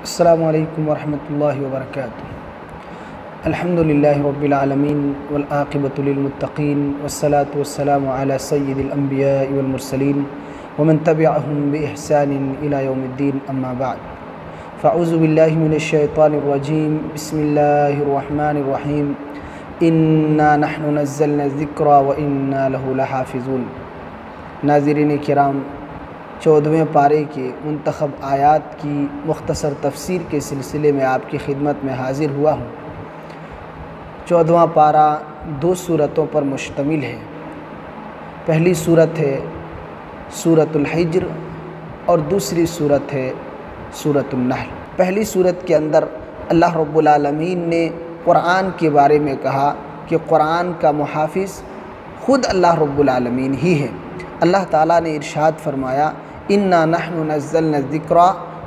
السلام علیکم ورحمۃ اللہ وبرکاتہ۔ الحمد للہ رب العالمین والعاقبۃ للمتقین والصلاة والسلام علی سید الانبیاء والمرسلین ومن تبعهم بإحسان الى یوم الدین، اما بعد فاعوذ باللہ من الشیطان الرجیم، بسم اللہ الرحمن الرحیم، انا نحن نزلنا الذکر وانا له لحافظون۔ ناظرین کرام، 14ویں پارے کے منتخب آیات کی مختصر تفسیر کے سلسلے میں آپ کی خدمت میں حاضر ہوا ہوں۔ 14واں پارہ 2 صورتوں پر مشتمل ہے۔ پہلی صورت ہے سورۃ الحجر اور دوسری صورت ہے سورۃ النحل۔ پہلی صورت کے اندر اللہ رب العالمین نے قرآن کے بارے میں کہا کہ قرآن کا محافظ خود اللہ رب العالمین ہی ہے۔ اللہ تعالیٰ نے ارشاد فرمایا، انا نحن نزلنا الذکر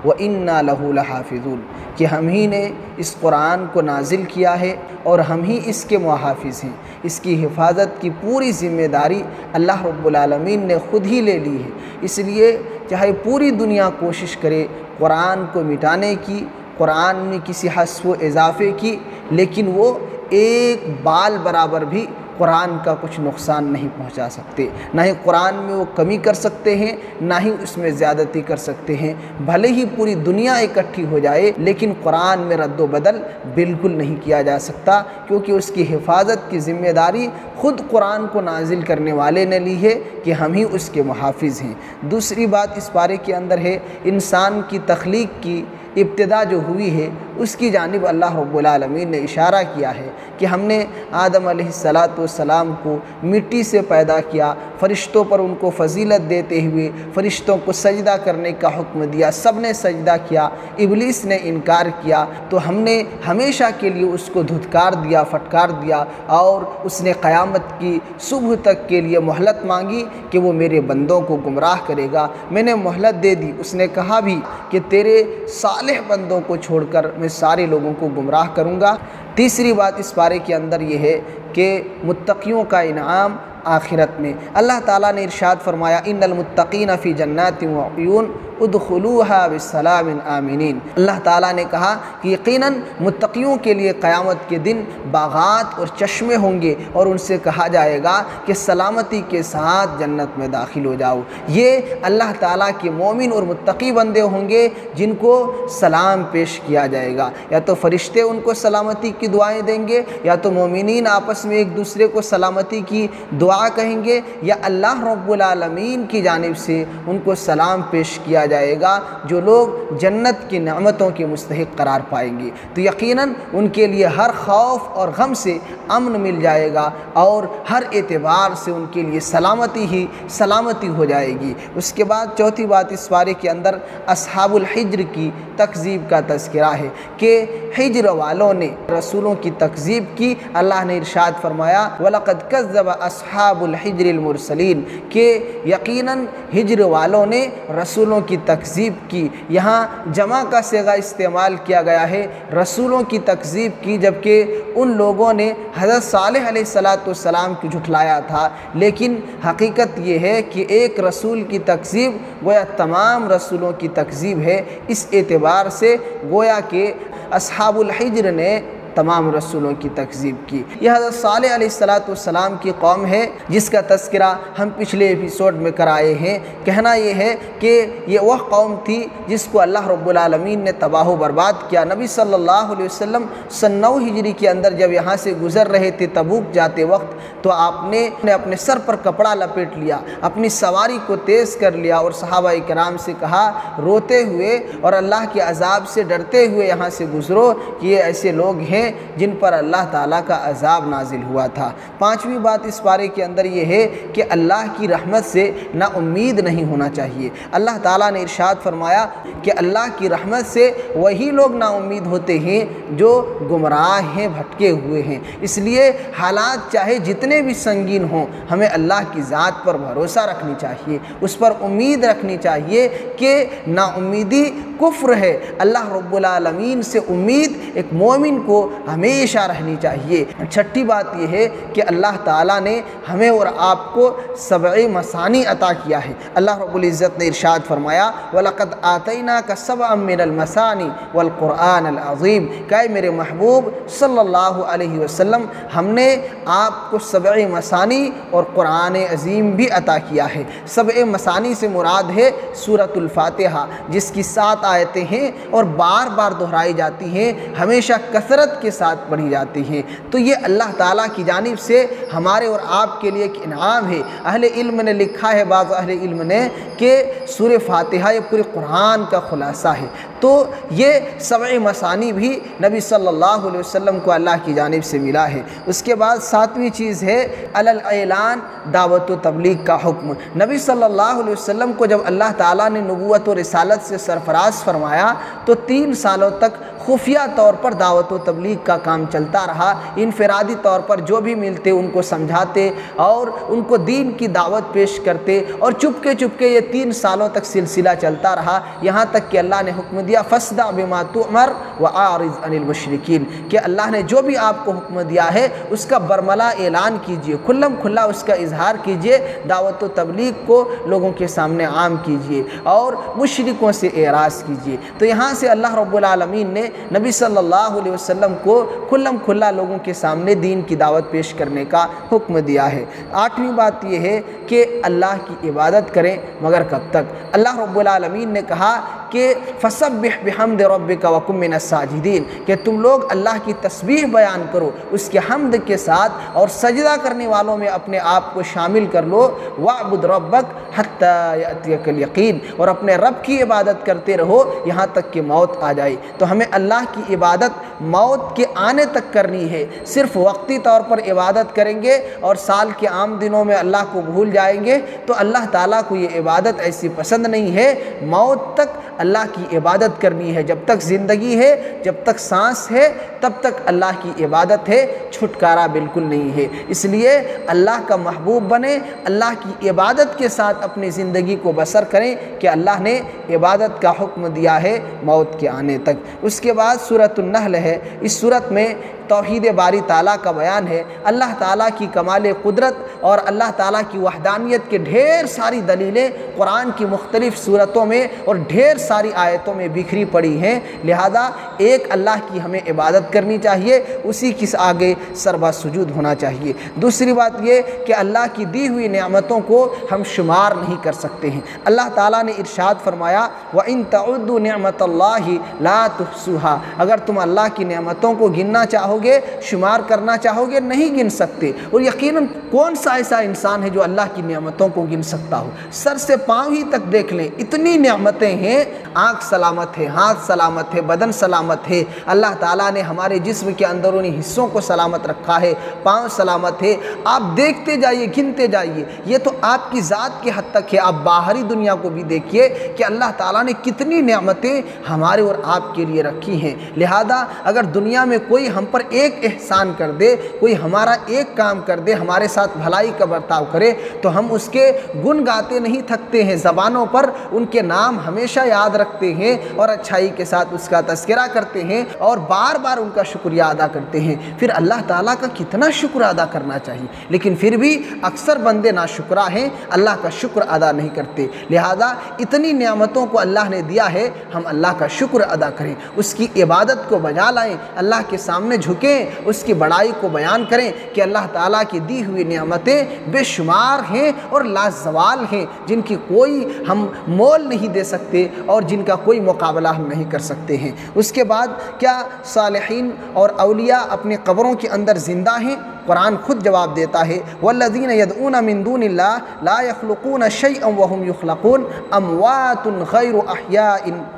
وانا له لحافظون، کہ ہم ہی نے اس قرآن کو نازل کیا ہے اور ہم ہی اس کے محافظ ہیں۔ اس کی حفاظت کی پوری ذمہ داری اللہ رب العالمین نے خود ہی لے لی ہے۔ اس لیے چاہے پوری دنیا کوشش کرے قرآن کو مٹانے کی، قرآن میں کسی حذف و اضافے کی، لیکن وہ ایک بال برابر بھی قرآن کا کچھ نقصان نہیں پہنچا سکتے۔ نہ ہی قرآن میں وہ کمی کر سکتے ہیں، نہ ہی اس میں زیادتی کر سکتے ہیں۔ بھلے ہی پوری دنیا اکٹھی ہو جائے، لیکن قرآن میں رد و بدل بالکل نہیں کیا جا سکتا، کیونکہ اس کی حفاظت کی ذمہ داری خود قرآن کو نازل کرنے والے نے لی ہے کہ ہم ہی اس کے محافظ ہیں۔ دوسری بات اس پارے کے اندر ہے، انسان کی تخلیق کی ابتدا جو ہوئی ہے اس کی جانب اللہ رب العالمین نے اشارہ کیا ہے کہ ہم نے آدم علیہ السلام کو مٹی سے پیدا کیا، فرشتوں پر ان کو فضیلت دیتے ہوئے فرشتوں کو سجدہ کرنے کا حکم دیا، سب نے سجدہ کیا، ابلیس نے انکار کیا، تو ہم نے ہمیشہ کے لیے اس کو دھتکار دیا، پھٹکار دیا، اور اس نے قیامت کی صبح تک کے لیے مہلت مانگی کہ وہ میرے بندوں کو گمراہ کرے گا۔ میں نے مہلت دے دی، اس نے کہا بھی کہ تیرے صالح بندوں کو چھوڑ کر میں سارے لوگوں کو گمراہ کروں گا۔ تیسری بات اس پارے کے اندر یہ ہے کہ متقیوں کا انعام آخرت میں اللہ تعالیٰ نے ارشاد فرمایا، ان المتقین فی جنات وعیون ادخلوها بسلام آمنین۔ اللہ تعالیٰ نے کہا کہ یقیناً متقیوں کے لیے قیامت کے دن باغات اور چشمے ہوں گے، اور ان سے کہا جائے گا کہ سلامتی کے ساتھ جنت میں داخل ہو جاؤ۔ یہ اللہ تعالیٰ کے مومن اور متقی بندے ہوں گے جن کو سلام پیش کیا جائے گا، یا تو فرشتے ان کو سلامتی کی دعائیں دیں گے، یا تو مومنین آپس میں ایک دوسرے کو سلامتی کی دعا کہیں گے، یا اللہ رب العالمین کی جانب سے ان کو سلام پیش کیا جائے گا، جو لوگ جنت کی نعمتوں کے مستحق قرار پائیں گے۔ تو یقیناً ان کے لیے ہر خوف اور غم سے امن مل جائے گا، اور ہر اعتبار سے ان کے لیے سلامتی ہی سلامتی ہو جائے گی۔ اس کے بعد چوتھی بات اس پارے کے اندر اصحاب الحجر کی تکذیب کا تذکرہ ہے کہ حجر والوں نے رسولوں کی تکذیب کی۔ اللہ نے ارشاد فرمایا، وَلَقَدْ كَذَّبَ أَصْحَابُ الْحِجْرِ الْمُرْسَلِينَ، کہ یقیناً ہجر والوں نے رسولوں کی تکذیب کی۔ یہاں جمع کا صیغہ استعمال کیا گیا ہے، رسولوں کی تکذیب کی، جبکہ ان لوگوں نے حضرت صالح علیہ السلام کی جھٹلایا تھا، لیکن حقیقت یہ ہے کہ ایک رسول کی تکذیب گویا تمام رسولوں کی تکذیب ہے۔ اس اعتبار سے گویا کہ اصحاب الحجر نے تمام رسولوں کی تکذیب کی۔ یہ حضرت صالح علیہ السلام کی قوم ہے جس کا تذکرہ ہم پچھلے ایپیسوڈ میں کرائے ہیں۔ کہنا یہ ہے کہ یہ وہ قوم تھی جس کو اللہ رب العالمین نے تباہ و برباد کیا۔ نبی صلی اللہ علیہ وسلم سن 9 ہجری کے اندر جب یہاں سے گزر رہے تھے تبوک جاتے وقت، تو آپ نے اپنے سر پر کپڑا لپیٹ لیا، اپنی سواری کو تیز کر لیا، اور صحابہ کرام سے کہا روتے ہوئے اور اللہ کے عذاب سے ڈرتے ہوئے یہاں سے گزرو، کہ یہ ایسے لوگ ہیں جن پر اللہ تعالیٰ کا عذاب نازل ہوا تھا۔ پانچویں بات اس پارے کے اندر یہ ہے کہ اللہ کی رحمت سے نا امید نہیں ہونا چاہیے۔ اللہ تعالیٰ نے ارشاد فرمایا کہ اللہ کی رحمت سے وہی لوگ نا امید ہوتے ہیں جو گمراہ ہیں، بھٹکے ہوئے ہیں۔ اس لیے حالات چاہے جتنے بھی سنگین ہوں، ہمیں اللہ کی ذات پر بھروسہ رکھنی چاہیے، اس پر امید رکھنی چاہیے کہ نا امیدی کفر ہے۔ اللہ رب العالمین سے امید ایک مومن کو ہمیشہ رہنی چاہیے۔ چھٹی بات یہ ہے کہ اللہ تعالیٰ نے ہمیں اور آپ کو سبع مثانی عطا کیا ہے۔ اللہ رب العزت نے ارشاد فرمایا وَلَقَدْ آتَيْنَاكَ سَبْعًا مِّنَ الْمَثَانِ وَالْقُرْآنَ الْعَظِيمِ، کہ میرے محبوب صلی اللہ علیہ وسلم ہم نے آپ کو سبع مثانی اور قرآن عظیم بھی عطا کیا ہے۔ سبع مثانی سے مراد ہے سورۃ الفاتحہ، جس کی 7 آیتیں ہیں اور بار بار دہرائی جاتی ہیں، ہمیشہ کثرت کے ساتھ پڑھی جاتی ہیں۔ تو یہ اللہ تعالیٰ کی جانب سے ہمارے اور آپ کے لیے ایک انعام ہے۔ اہل علم نے لکھا ہے، بعض اہل علم نے، کہ سورہ فاتحہ یہ پورے قرآن کا خلاصہ ہے۔ تو یہ سبع مثانی بھی نبی صلی اللہ علیہ وسلم کو اللہ کی جانب سے ملا ہے۔ اس کے بعد 7ویں چیز ہے علی الاعلان، دعوت و تبلیغ کا حکم۔ نبی صلی اللہ علیہ وسلم کو جب اللہ تعالیٰ نے نبوت و رسالت سے سرفراز فرمایا تو 3 سالوں تک خفیہ طور پر دعوت و تبلیغ کا کام چلتا رہا۔ انفرادی طور پر جو بھی ملتے ان کو سمجھاتے اور ان کو دین کی دعوت پیش کرتے، اور چپکے چپکے یہ 3 سالوں تک سلسلہ چلتا رہا، یہاں تک کہ اللہ نے حکم دیا فَاصْدَعْ بِمَا تُؤْمَرْ وَأَعْرِضْ عَنِ الْمُشْرِكِينَ، کہ اللہ نے جو بھی آپ کو حکم دیا ہے اس کا برملا اعلان کیجئے، کھلم کھلا اس کا اظہار کیجئے، دعوت و تبلیغ کو لوگوں کے سامنے عام کیجئے اور مشرکوں سے اعراض کیجئے۔ تو یہاں سے اللہ رب العالمین نے نبی صلی اللہ علیہ وسلم کو کھلم کھلا لوگوں کے سامنے دین کی دعوت پیش کرنے کا حکم دیا ہے۔ 8ویں بات یہ ہے کہ اللہ کی عبادت کریں، مگر کب تک؟ اللہ رب العالمین نے کہا کہ فَسَبِّحْ بِحَمْدِ رَبِّكَ وَكُن مِّنَ السَّاجِدِينَ، کہ تم لوگ اللہ کی تسبیح بیان کرو اس کے حمد کے ساتھ، اور سجدہ کرنے والوں میں اپنے آپ کو شامل کر لو۔ وَاعْبُدْ رَبَّكَ حَتَّىٰ يَأْتِيَكَ الْيَقِينُ، اور اپنے رب کی عبادت کرتے رہو یہاں تک کہ موت آ جائے۔ تو ہمیں اللہ کی عبادت موت کے آنے تک کرنی ہے۔ صرف وقتی طور پر عبادت کریں گے اور سال کے عام دنوں میں اللہ کو بھول جائیں گے تو اللہ تعالیٰ کو یہ عبادت ایسی پسند نہیں ہے۔ موت تک اللہ کی عبادت کرنی ہے، جب تک زندگی ہے، جب تک سانس ہے، تب تک اللہ کی عبادت ہے، چھٹکارا بالکل نہیں ہے۔ اس لیے اللہ کا محبوب بنیں، اللہ کی عبادت کے ساتھ اپنی زندگی کو بسر کریں کہ اللہ نے عبادت کا حکم دیا ہے موت کے آنے تک۔ اس کے بعد سورۃ النحل ہے، اس سورت میں توحید باری تعالیٰ کا بیان ہے، اللہ تعالیٰ کی کمال قدرت اور اللہ تعالیٰ کی وحدانیت کے ڈھیر ساری دلیلیں قرآن کی مختلف صورتوں میں اور ڈھیر ساری آیتوں میں بکھری پڑی ہیں، لہذا ایک اللہ کی ہمیں عبادت کرنی چاہیے، اسی کے آگے سربا سجود ہونا چاہیے۔ دوسری بات یہ کہ اللہ کی دی ہوئی نعمتوں کو ہم شمار نہیں کر سکتے ہیں۔ اللہ تعالیٰ نے ارشاد فرمایا وَإِن تَعُدُّوا نِعْمَةَ اللَّهِ لَا تُحْصُوهَا، اگر تم اللہ کی نعمتوں کو گننا چاہو گے، شمار کرنا چاہو گے، نہیں گن سکتے۔ اور یقیناً کون سا ایسا انسان ہے جو اللہ کی نعمتوں کو گن سکتا ہو؟ سر سے پاؤں ہی تک دیکھ لیں، اتنی نعمتیں ہیں، آنکھ سلامت ہے، ہاتھ سلامت ہے، بدن سلامت ہے، اللہ تعالیٰ نے ہمارے جسم کے اندرونی حصوں کو سلامت رکھا ہے، پاؤں سلامت ہے، آپ دیکھتے جائیے، گنتے جائیے، یہ تو آپ کی ذات کے حد تک ہے۔ آپ باہری دنیا کو بھی دیکھیے کہ اللہ تعالیٰ نے کتنی نعمتیں ہمارے اور آپ کے لیے رکھی ہیں۔ لہذا اگر دنیا میں کوئی ہم پر ایک احسان کر دے، کوئی ہمارا ایک کام کر دے، ہمارے ساتھ بھلائی کا برتاؤ کرے، تو ہم اس کے گن گاتے نہیں تھکتے ہیں، زبانوں پر ان کے نام ہمیشہ یاد رکھتے ہیں اور اچھائی کے ساتھ اس کا تذکرہ کرتے ہیں اور بار بار ان کا شکریہ ادا کرتے ہیں۔ پھر اللہ تعالیٰ کا کتنا شکر ادا کرنا چاہیے، لیکن پھر بھی اکثر بندے ناشکرا ہیں، اللہ کا شکر ادا نہیں کرتے۔ لہذا اتنی نعمتوں کو اللہ نے دیا ہے، ہم اللہ کا شکر ادا کریں، اس کی عبادت کو بجا لائیں، اللہ کے سامنے جھکیں، اس کی بڑائی کو بیان کریں کہ اللہ تعالیٰ کی دی ہوئی نعمتیں بے شمار ہیں اور لازوال ہیں، جن کی کوئی ہم مول نہیں دے سکتے اور جن کا کوئی مقابلہ ہم نہیں کر سکتے ہیں۔ اس کے بعد کیا صالحین اور اولیاء اپنی قبروں کے اندر زندہ ہیں؟ قرآن خود جواب دیتا ہے والذین یدعون من دون اللہ لا یخلقون شیئا وهم یخلقون اموات غیر احیاء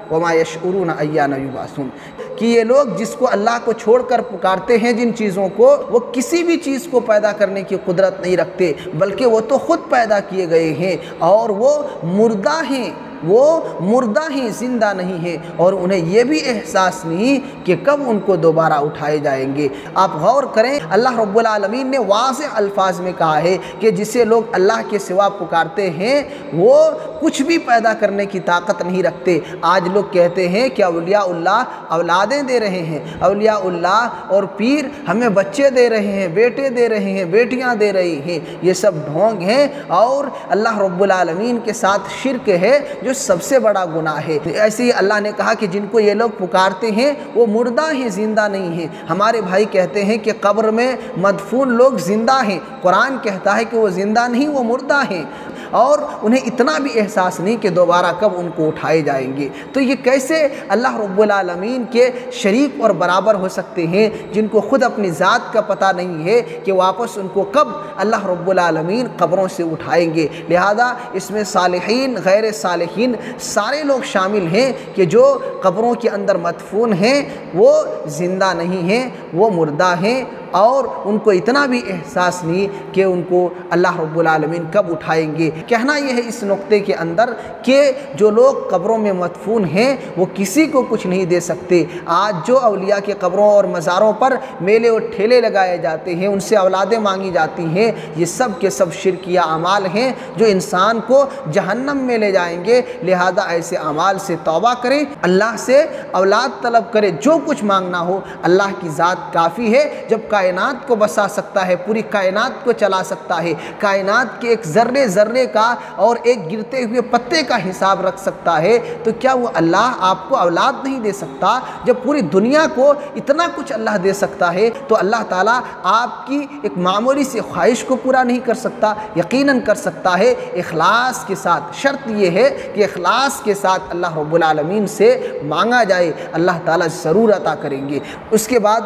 وما یشعرون ایان یبعثون، کہ یہ لوگ جس کو اللہ کو چھوڑ کر پکارتے ہیں جن چیزوں کو، وہ کسی بھی چیز کو پیدا کرنے کی قدرت نہیں رکھتے، بلکہ وہ تو خود پیدا کیے گئے ہیں اور وہ مردہ ہیں، وہ مردہ ہیں، زندہ نہیں ہیں، اور انہیں یہ بھی احساس نہیں کہ کب ان کو دوبارہ اٹھائے جائیں گے۔ آپ غور کریں، اللہ رب العالمین نے واضح الفاظ میں کہا ہے کہ جسے لوگ اللہ کے سوا پکارتے ہیں وہ کچھ بھی پیدا کرنے کی طاقت نہیں رکھتے۔ آج لوگ کہتے ہیں کہ اولیاء اللہ اولادیں دے رہے ہیں، اولیاء اللہ اور پیر ہمیں بچے دے رہے ہیں، بیٹے دے رہے ہیں، بیٹیاں دے رہی ہیں۔ یہ سب ڈھونگ ہیں اور اللہ رب العالمین کے ساتھ شرک ہے جو سب سے بڑا گناہ ہے۔ ایسے ہی اللہ نے کہا کہ جن کو یہ لوگ پکارتے ہیں وہ مردہ ہیں، زندہ نہیں ہیں۔ ہمارے بھائی کہتے ہیں کہ قبر میں مدفون لوگ زندہ ہیں، قرآن کہتا ہے کہ وہ زندہ نہیں، وہ مردہ ہیں، اور انہیں اتنا بھی احساس نہیں کہ دوبارہ کب ان کو اٹھائے جائیں گے۔ تو یہ کیسے اللہ رب العالمین کے شریک اور برابر ہو سکتے ہیں جن کو خود اپنی ذات کا پتہ نہیں ہے کہ واپس ان کو کب اللہ رب العالمین قبروں سے اٹھائیں گے۔ لہذا اس میں صالحین، غیر صالحین سارے لوگ شامل ہیں کہ جو قبروں کے اندر مدفون ہیں وہ زندہ نہیں ہیں، وہ مردہ ہیں، اور ان کو اتنا بھی احساس نہیں کہ ان کو اللہ رب العالمین کب اٹھائیں گے۔ کہنا یہ ہے اس نقطے کے اندر کہ جو لوگ قبروں میں مدفون ہیں وہ کسی کو کچھ نہیں دے سکتے۔ آج جو اولیاء کے قبروں اور مزاروں پر میلے اور ٹھیلے لگائے جاتے ہیں، ان سے اولادیں مانگی جاتی ہیں، یہ سب کے سب شرکیہ اعمال ہیں جو انسان کو جہنم میں لے جائیں گے۔ لہذا ایسے اعمال سے توبہ کریں، اللہ سے اولاد طلب کریں، جو کچھ مانگنا ہو اللہ کی ذات کافی ہے۔ جب کائنات کو بسا سکتا ہے، پوری کائنات کو چلا سکتا ہے، کائنات کے ایک ذرے ذرے کا اور ایک گرتے ہوئے پتے کا حساب رکھ سکتا ہے، تو کیا وہ اللہ آپ کو اولاد نہیں دے سکتا؟ جب پوری دنیا کو اتنا کچھ اللہ دے سکتا ہے تو اللہ تعالیٰ آپ کی ایک معمولی سی خواہش کو پورا نہیں کر سکتا؟ یقیناً کر سکتا ہے، اخلاص کے ساتھ۔ شرط یہ ہے کہ اخلاص کے ساتھ اللہ رب العالمین سے مانگا جائے، اللہ تعالیٰ ضرور عطا کریں گے۔ اس کے بعد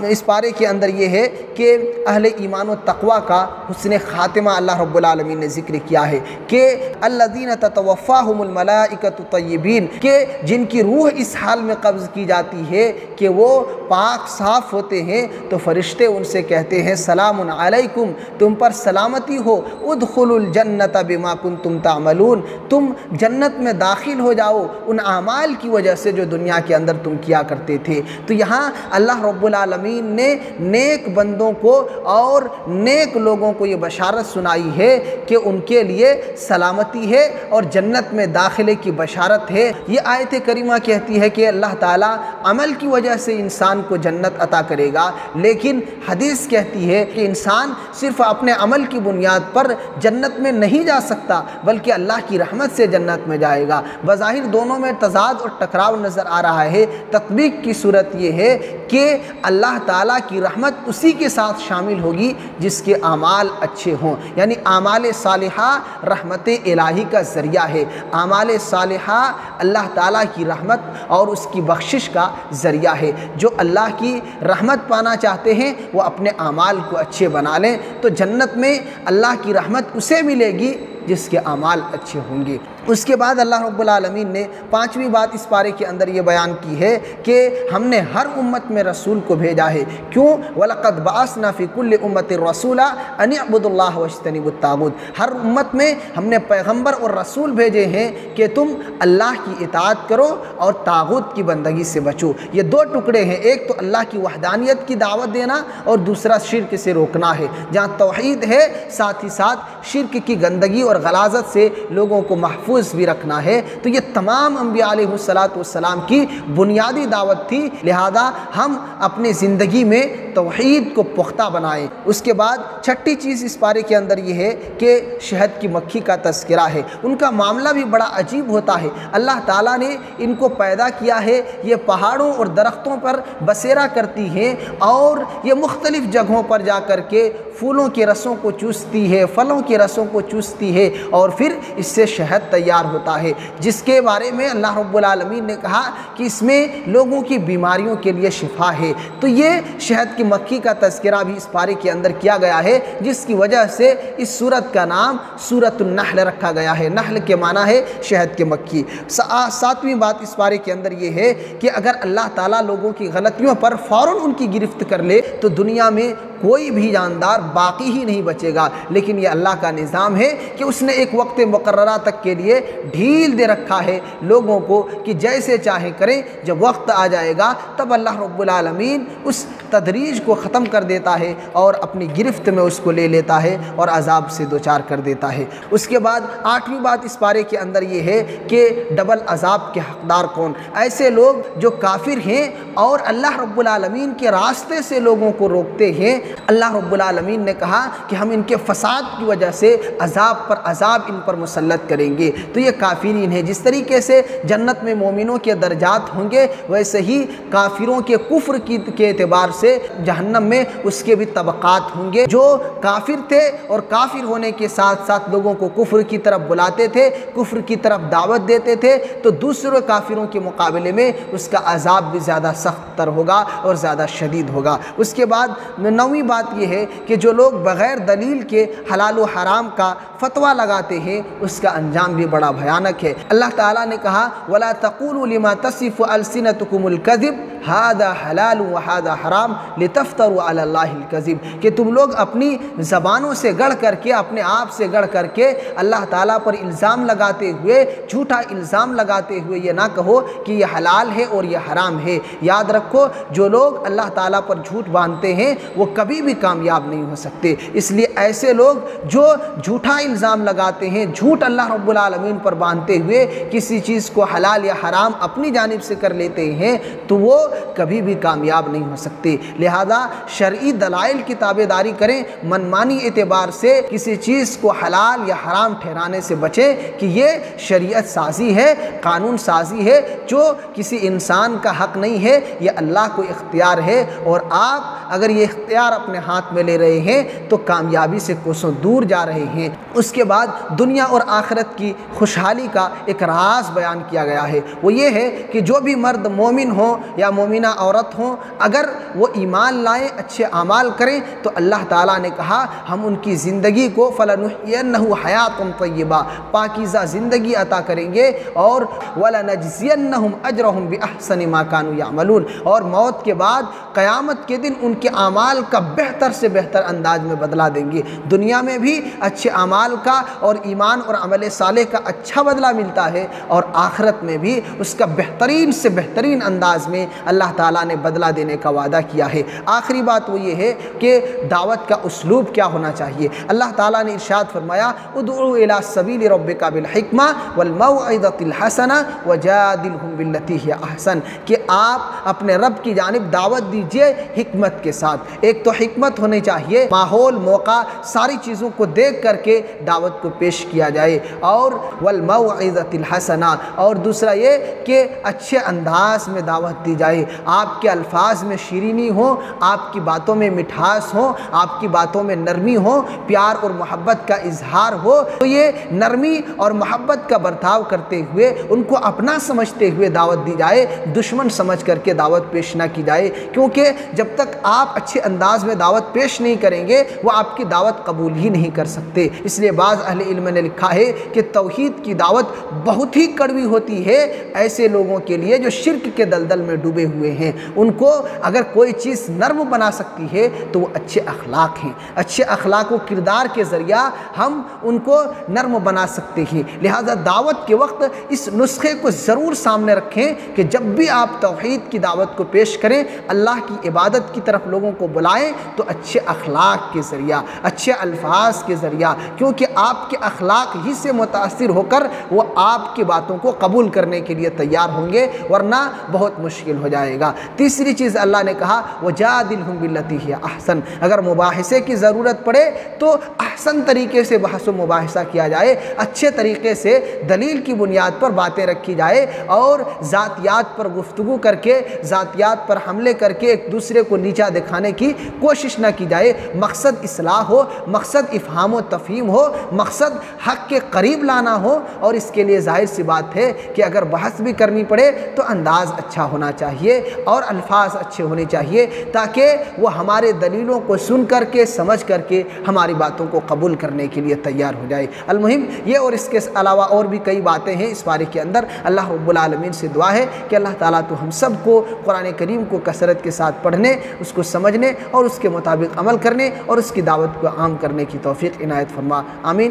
اس پارے کے اندر یہ ہے کہ اہل ایمان و تقوی کا حسن خاتمہ اللہ رب العالمین نے ذکر کیا ہے کہ الذین تتوفاہم الملائکۃ طیبین، کہ جن کی روح اس حال میں قبض کی جاتی ہے کہ وہ پاک صاف ہوتے ہیں، تو فرشتے ان سے کہتے ہیں سلام علیکم، تم پر سلامتی ہو، ادخلوا الجنۃ بما کنتم تعملون، تم جنت میں داخل ہو جاؤ ان اعمال کی وجہ سے جو دنیا کے اندر تم کیا کرتے تھے۔ تو یہاں اللہ رب العالمین نے نیک بندوں کو اور نیک لوگوں کو یہ بشارت سنائی ہے کہ ان کے لیے سلامتی ہے اور جنت میں داخلے کی بشارت ہے۔ یہ آیت کریمہ کہتی ہے کہ اللہ تعالیٰ عمل کی وجہ سے انسان کو جنت عطا کرے گا، لیکن حدیث کہتی ہے کہ انسان صرف اپنے عمل کی بنیاد پر جنت میں نہیں جا سکتا بلکہ اللہ کی رحمت سے جنت میں جائے گا۔ بظاہر دونوں میں تضاد اور ٹکراؤ نظر آ رہا ہے، تطبیق کی صورت یہ ہے کہ اللہ تعالیٰ کی رحمت اسی کے ساتھ شامل ہوگی جس کے اعمال اچھے ہوں، یعنی اعمال صالحہ رحمت الہی کا ذریعہ ہے، اعمال صالحہ اللہ تعالیٰ کی رحمت اور اس کی بخشش کا ذریعہ ہے۔ جو اللہ کی رحمت پانا چاہتے ہیں وہ اپنے اعمال کو اچھے بنا لیں، تو جنت میں اللہ کی رحمت اسے ملے گی جس کے اعمال اچھے ہوں گے۔ اس کے بعد اللہ رب العالمین نے پانچویں بات اس پارے کے اندر یہ بیان کی ہے کہ ہم نے ہر امت میں رسول کو بھیجا ہے۔ کیوں؟ وَلَقَدْ بَعَثْنَا فِي كُلِّ أُمَّةٍ رَسُولًا أَنِ اعْبُدُوا اللَّهَ وَاجْتَنِبُوا الطَّاغُوتَ، ہر امت میں ہم نے پیغمبر اور رسول بھیجے ہیں کہ تم اللہ کی اطاعت کرو اور طاغوت کی بندگی سے بچو۔ یہ دو ٹکڑے ہیں، ایک تو اللہ کی وحدانیت کی دعوت دینا اور دوسرا شرک سے روکنا ہے۔ جہاں توحید ہے ساتھ ہی ساتھ شرک کی گندگی اور غلاظت سے لوگوں کو محفوظ بھی رکھنا ہے۔ تو یہ تمام انبیاء علیہ السلام کی بنیادی دعوت تھی، لہذا ہم اپنی زندگی میں توحید کو پختہ بنائیں۔ اس کے بعد چھٹی چیز اس پارے کے اندر یہ ہے کہ شہد کی مکھی کا تذکرہ ہے۔ ان کا معاملہ بھی بڑا عجیب ہوتا ہے۔ اللہ تعالیٰ نے ان کو پیدا کیا ہے، یہ پہاڑوں اور درختوں پر بسیرا کرتی ہیں اور یہ مختلف جگہوں پر جا کر کے پھولوں کے رسوں کو چوستی ہے، پھلوں کے رسوں کو چوستی ہے اور پھر اس سے شہد تیار ہوتا ہے، جس کے بارے میں اللہ رب العالمین نے کہا کہ اس میں لوگوں کی بیماریوں کے لیے شفا ہے۔ تو یہ شہد کی مکھی کا تذکرہ بھی اس پارے کے اندر کیا گیا ہے، جس کی وجہ سے اس سورت کا نام سورۃ النحل رکھا گیا ہے۔ نحل کے معنی ہے شہد کی مکھی۔ ساتویں بات اس پارے کے اندر یہ ہے کہ اگر اللہ تعالیٰ لوگوں کی غلطیوں پر فوراً ان کی گرفت کر لے تو دنیا میں کوئی بھی جاندار باقی ہی نہیں بچے گا، لیکن یہ اللہ کا نظام ہے کہ اس نے ایک وقت مقررہ تک کے لیے لیے ڈھیل دے رکھا ہے لوگوں کو کہ جیسے چاہیں کریں، جب وقت آ جائے گا تب اللہ رب العالمین اس تدریج کو ختم کر دیتا ہے اور اپنی گرفت میں اس کو لے لیتا ہے اور عذاب سے دوچار کر دیتا ہے۔ اس کے بعد 8ویں بات اس پارے کے اندر یہ ہے کہ ڈبل عذاب کے حقدار کون؟ ایسے لوگ جو کافر ہیں اور اللہ رب العالمین کے راستے سے لوگوں کو روکتے ہیں۔ اللہ رب العالمین نے کہا کہ ہم ان کے فساد کی وجہ سے عذاب پر عذاب ان پر مسلط کریں گے، تو یہ کافرین ہیں۔ جس طریقے سے جنت میں مومنوں کے درجات ہوں گے، ویسے ہی کافروں کے کفر کے اعتبار سے جہنم میں اس کے بھی طبقات ہوں گے۔ جو کافر تھے اور کافر ہونے کے ساتھ ساتھ لوگوں کو کفر کی طرف بلاتے تھے، کفر کی طرف دعوت دیتے تھے، تو دوسرے کافروں کے مقابلے میں اس کا عذاب بھی زیادہ سخت تر ہوگا اور زیادہ شدید ہوگا۔ اس کے بعد 9ویں بات یہ ہے کہ جو لوگ بغیر دلیل کے حلال و حرام کا فتویٰ لگاتے ہیں، اس کا انجام بھی بڑا بھیانک ہے۔ اللہ تعالیٰ نے کہا وَلَا تَقُولُوا لِمَا تَصِفُ أَلْسِنَتُكُمُ الْكَذِبَ هَذَا حَلَالٌ وَهَذَا حَرَامٌ لِتَفْتَرُوا عَلَى اللَّهِ الْكَذِبَ، کہ تم لوگ اپنی زبانوں سے گڑھ کر کے، اپنے آپ سے گڑھ کر کے اللہ تعالیٰ پر الزام لگاتے ہوئے، جھوٹا الزام لگاتے ہوئے یہ نہ کہو کہ یہ حلال ہے اور یہ حرام ہے۔ یاد رکھو جو لوگ اللہ تعالیٰ پر جھوٹ باندھتے ہیں وہ کبھی بھی کامیاب نہیں ہو سکتے۔ اس لیے ایسے لوگ جو جھوٹا الزام لگاتے ہیں، جھوٹ اللہ رب العالمین پر باندھتے ہوئے کسی چیز کو حلال یا حرام اپنی جانب سے کر لیتے ہیں، تو وہ کبھی بھی کامیاب نہیں ہو سکتے۔ لہذا شرعی دلائل کی تابعداری کریں، منمانی اعتبار سے کسی چیز کو حلال یا حرام ٹھہرانے سے بچیں کہ یہ شریعت سازی ہے، قانون سازی ہے، جو کسی انسان کا حق نہیں ہے، یہ اللہ کو اختیار ہے، اور آپ اگر یہ اختیار اپنے ہاتھ میں لے رہے ہیں تو کامیابی سے کوسوں دور جا رہے ہیں۔ اس کے بعد دنیا اور آخرت کی خوشحالی کا ایک راز بیان کیا گیا ہے، وہ یہ ہے کہ جو بھی مرد مومن ہوں یا مومنہ عورت ہوں، اگر وہ ایمان لائیں، اچھے اعمال کریں، تو اللہ تعالیٰ نے کہا ہم ان کی زندگی کو فَلَنُحْيِيَنَّهُ حَيَاةً طَيِّبَةً، پاکیزہ زندگی عطا کریں گے، اور وَلَنَجْزِيَنَّهُمْ أَجْرَهُمْ بِأَحْسَنِ مَا كَانُوا يَعْمَلُونَ، اور موت کے بعد قیامت کے دن ان کے اعمال کا بہتر سے بہتر انداز میں بدلہ دیں گے۔ دنیا میں بھی اچھے اعمال کا اور ایمان اور عمل صالح کا اچھا بدلہ ملتا ہے، اور آخرت میں بھی اس کا بہترین سے بہترین انداز میں اللہ تعالیٰ نے بدلہ دینے کا وعدہ کیا ہے۔ آخری بات وہ یہ ہے کہ دعوت کا اسلوب کیا ہونا چاہیے۔ اللہ تعالیٰ نے ارشاد فرمایا ادعو الی سبیل ربک بالحکمہ والموعظۃ الحسنہ وجادلہم باللتی ہی احسن، کہ آپ اپنے رب کی جانب دعوت دیجئے حکمت کے ساتھ۔ ایک تو حکمت ہونی چاہیے، ماحول موقع ساری چیزوں کو دیکھ کر کے دعوت کو پیش کیا جائے، اور والموعظۃ الحسنہ، اور دوسرا یہ کہ اچھے انداز میں دعوت دی جائے، آپ کے الفاظ میں شیرینی ہو، آپ کی باتوں میں مٹھاس ہو، آپ کی باتوں میں نرمی ہو، پیار اور محبت کا اظہار ہو۔ تو یہ نرمی اور محبت کا برتاؤ کرتے ہوئے ان کو اپنا سمجھتے ہوئے دعوت دی جائے، دشمن سمجھ کر کے دعوت پیش نہ کی جائے، کیونکہ جب تک آپ اچھے انداز میں دعوت پیش نہیں کریں گے وہ آپ کی دعوت قبول ہی نہیں کر سکتے۔ اس لیے بعض اہل علم نے لکھا ہے کہ توحید کی دعوت بہت ہی کڑوی ہوتی ہے ایسے لوگوں کے لیے جو شرک کے دلدل میں ڈوبے ہوئے ہیں۔ ان کو اگر کوئی چیز نرم بنا سکتی ہے تو وہ اچھے اخلاق ہیں، اچھے اخلاق و کردار کے ذریعہ ہم ان کو نرم بنا سکتے ہیں۔ لہذا دعوت کے وقت اس نسخے کو ضرور سامنے رکھیں کہ جب بھی آپ توحید کی دعوت کو پیش کریں، اللہ کی عبادت کی طرف لوگوں کو بلائیں، تو اچھے اخلاق کے ذریعہ، اچھے الفاظ کے ذریعہ، کیونکہ آپ کے اخلاق ہی سے متاثر ہو کر وہ آپ کی باتوں کو قبول کرنے کے لیے تیار ہوں گے، ورنہ بہت مشکل ہو جائے گا۔ تیسری چیز اللہ نے کہا وَجَادِلْهُمْ بِالَّتِي هِيَ أَحْسَنُ، اگر مباحثے کی ضرورت پڑے تو احسن طریقے سے بحث و مباحثہ کیا جائے، اچھے طریقے سے دلیل کی بنیاد پر باتیں رکھی جائے، اور ذاتیات پر گفتگو کر کے، ذاتیات پر حملے کر کے ایک دوسرے کو نیچا دکھانے کی کوشش نہ کی جائے۔ مقصد اصلاح ہو، مقصد افہام و تفہیم ہو، مقصد حق کے قریب لانا ہو، اور اس کے لیے ظاہر سی بات ہے کہ اگر بحث بھی کرنی پڑے تو انداز اچھا ہونا چاہیے اور الفاظ اچھے ہونے چاہیے، تاکہ وہ ہمارے دلیلوں کو سن کر کے، سمجھ کر کے ہماری باتوں کو قبول کرنے کے لیے تیار ہو جائے۔ المہم یہ اور اس کے علاوہ اور بھی کئی باتیں ہیں اس بارے کے اندر۔ اللہ رب العالمین سے دعا ہے کہ اللہ تعالیٰ تو ہم سب کو قرآن کریم کو کثرت کے ساتھ پڑھنے، اس کو سمجھنے اور اس کے مطابق عمل کرنے اور اس کی دعوت کو عام کرنے کی توفیق عنایت فرما، آمین۔